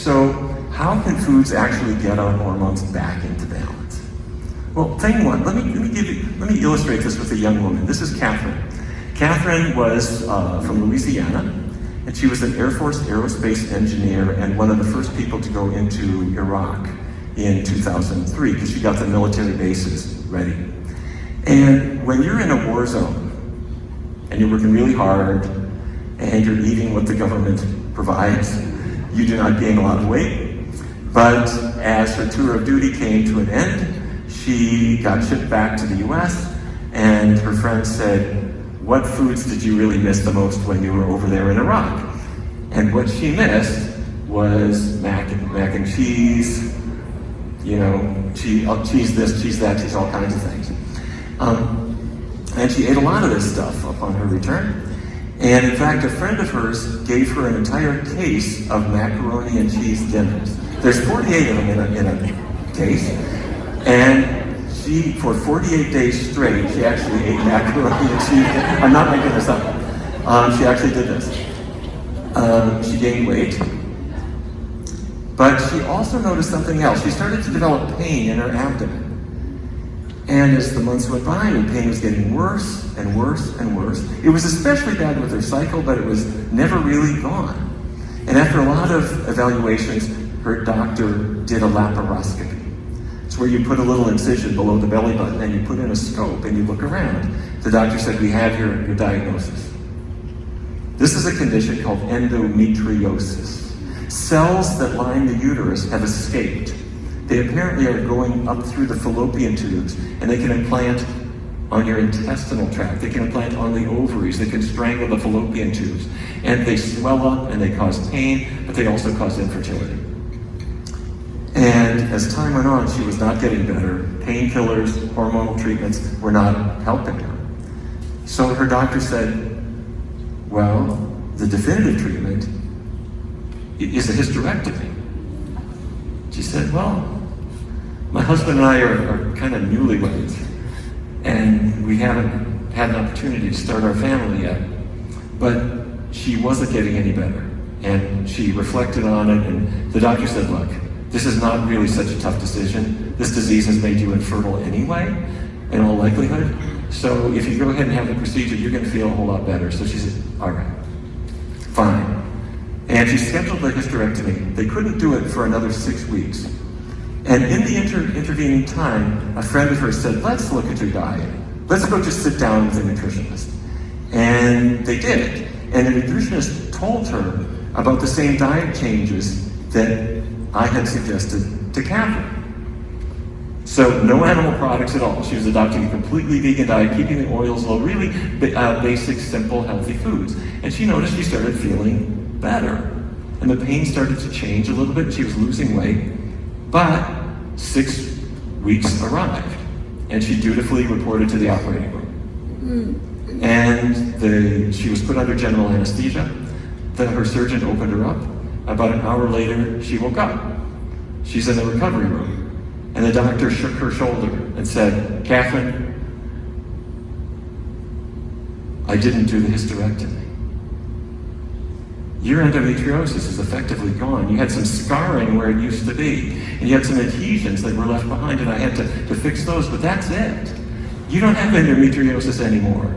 So how can foods actually get our hormones back into balance? Well, thing one, let me illustrate this with a young woman. This is Catherine. Catherine was from Louisiana, and she was an Air Force aerospace engineer and one of the first people to go into Iraq in 2003 because she got the military bases ready. And when you're in a war zone and you're working really hard and you're eating what the government provides, you do not gain a lot of weight. But as her tour of duty came to an end, she got shipped back to the US, and her friend said, "What foods did you really miss the most when you were over there in Iraq?" And what she missed was mac and cheese, cheese this, cheese that, cheese all kinds of things. And she ate a lot of this stuff upon her return. And in fact, a friend of hers gave her an entire case of macaroni and cheese dinners. There's 48 of them in a case. And she, for 48 days straight, she actually ate macaroni and cheese. I'm not making this up. She actually did this. She gained weight. But she also noticed something else. She started to develop pain in her abdomen. And as the months went by, her pain was getting worse and worse and worse. It was especially bad with her cycle, but it was never really gone. And after a lot of evaluations, her doctor did a laparoscopy. It's where you put a little incision below the belly button and you put in a scope and you look around. The doctor said, "We have your diagnosis." This is a condition called endometriosis. Cells that line the uterus have escaped. They apparently are going up through the fallopian tubes, and they can implant on your intestinal tract. They can implant on the ovaries. They can strangle the fallopian tubes. And they swell up and they cause pain, but they also cause infertility. And as time went on, she was not getting better. Painkillers, hormonal treatments were not helping her. So her doctor said, well, the definitive treatment is a hysterectomy. She said, well, my husband and I are kind of newlyweds, and we haven't had an opportunity to start our family yet. But she wasn't getting any better. And she reflected on it, and the doctor said, look, this is not really such a tough decision. This disease has made you infertile anyway, in all likelihood. So if you go ahead and have the procedure, you're going to feel a whole lot better. So she said, all right, fine. And she scheduled the hysterectomy. They couldn't do it for another 6 weeks. And in the intervening time, a friend of hers said, let's look at your diet. Let's go just sit down with a nutritionist. And they did. And the nutritionist told her about the same diet changes that I had suggested to Catherine. So no animal products at all. She was adopting a completely vegan diet, keeping the oils low, really basic, simple, healthy foods. And she noticed she started feeling better. And the pain started to change a little bit. She was losing weight. But 6 weeks arrived. And she dutifully reported to the operating room. And she was put under general anesthesia. Her surgeon opened her up. About an hour later, she woke up. She's in the recovery room. And the doctor shook her shoulder and said, Catherine, I didn't do the hysterectomy. Your endometriosis is effectively gone. You had some scarring where it used to be. And you had some adhesions that were left behind, and I had to fix those, but that's it. You don't have endometriosis anymore.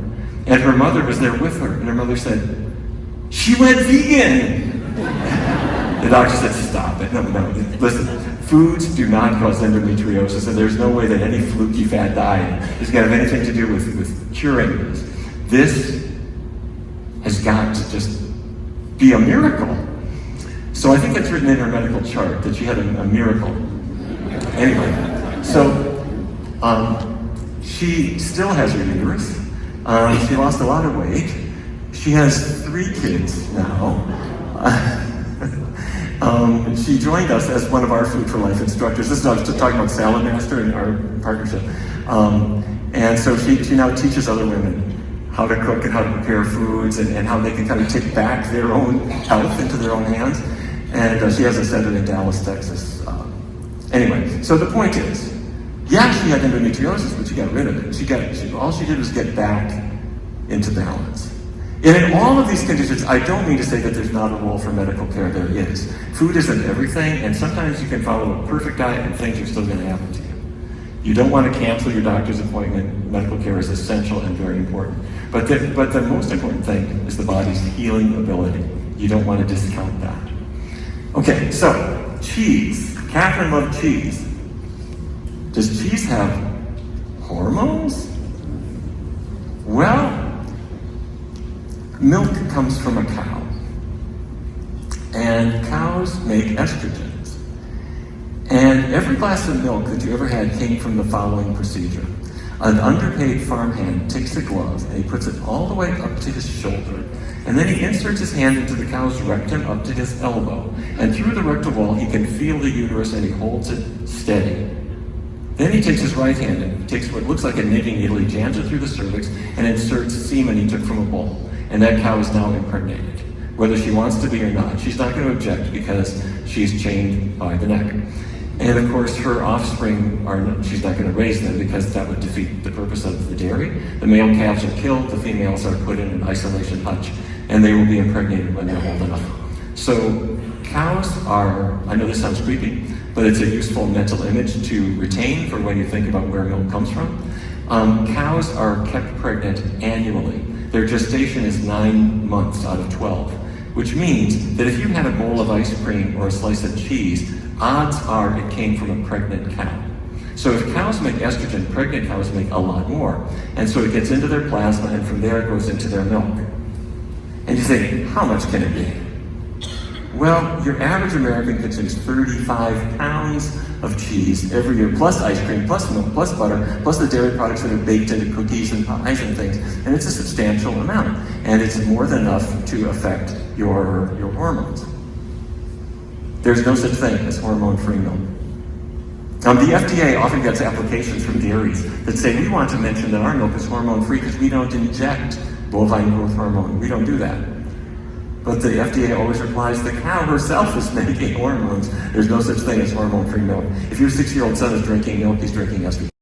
And her mother was there with her, and her mother said, she went vegan. The doctor said, stop it. No, listen, foods do not cause endometriosis, and there's no way that any fluky fad diet is going to have anything to do with curing this. This has got to just be a miracle. So I think it's written in her medical chart that she had a miracle. Anyway, so she still has her uterus. She lost a lot of weight. She has 3 kids now. She joined us as one of our Food for Life instructors. This is I was just talking about Salad Master and our partnership. And so she now teaches other women how to cook and how to prepare foods and how they can kind of take back their own health into their own hands. And she has a center in Dallas, Texas. Anyway, so the point is, yeah, she had endometriosis, but she got rid of it. All she did was get back into balance. And in all of these conditions, I don't mean to say that there's not a role for medical care. There is. Food isn't everything, and sometimes you can follow a perfect diet and things are still going to happen to you. You don't want to cancel your doctor's appointment. Medical care is essential and very important. But the most important thing is the body's healing ability. You don't want to discount that. Okay, so cheese. Catherine loved cheese. Does cheese have hormones? Well, milk comes from a cow, and cows make estrogens. And every glass of milk that you ever had came from the following procedure. An underpaid farmhand takes a glove and he puts it all the way up to his shoulder, and then he inserts his hand into the cow's rectum up to his elbow, and through the rectal wall he can feel the uterus and he holds it steady. Then he takes his right hand and takes what looks like a knitting needle, he jams it through the cervix and inserts semen he took from a bull. And that cow is now impregnated, whether she wants to be or not. She's not going to object because she's chained by the neck. And of course, her offspring, she's not going to raise them because that would defeat the purpose of the dairy. The male calves are killed, the females are put in an isolation hutch, and they will be impregnated when they're old enough. So cows are, I know this sounds creepy, but it's a useful mental image to retain for when you think about where milk comes from. Cows are kept pregnant annually. Their gestation is 9 months out of 12, which means that if you had a bowl of ice cream or a slice of cheese, odds are it came from a pregnant cow. So if cows make estrogen, pregnant cows make a lot more. And so it gets into their plasma, and from there it goes into their milk. And you say, how much can it be? Well, your average American consumes 35 pounds of cheese every year, plus ice cream, plus milk, plus butter, plus the dairy products that are baked into cookies and pies and things. And it's a substantial amount. And it's more than enough to affect your hormones. There's no such thing as hormone-free milk. The FDA often gets applications from dairies that say, we want to mention that our milk is hormone-free because we don't inject bovine growth hormone. We don't do that. But the FDA always replies, the cow herself is making hormones. There's no such thing as hormone-free milk. If your 6-year-old son is drinking milk, he's drinking estrogen.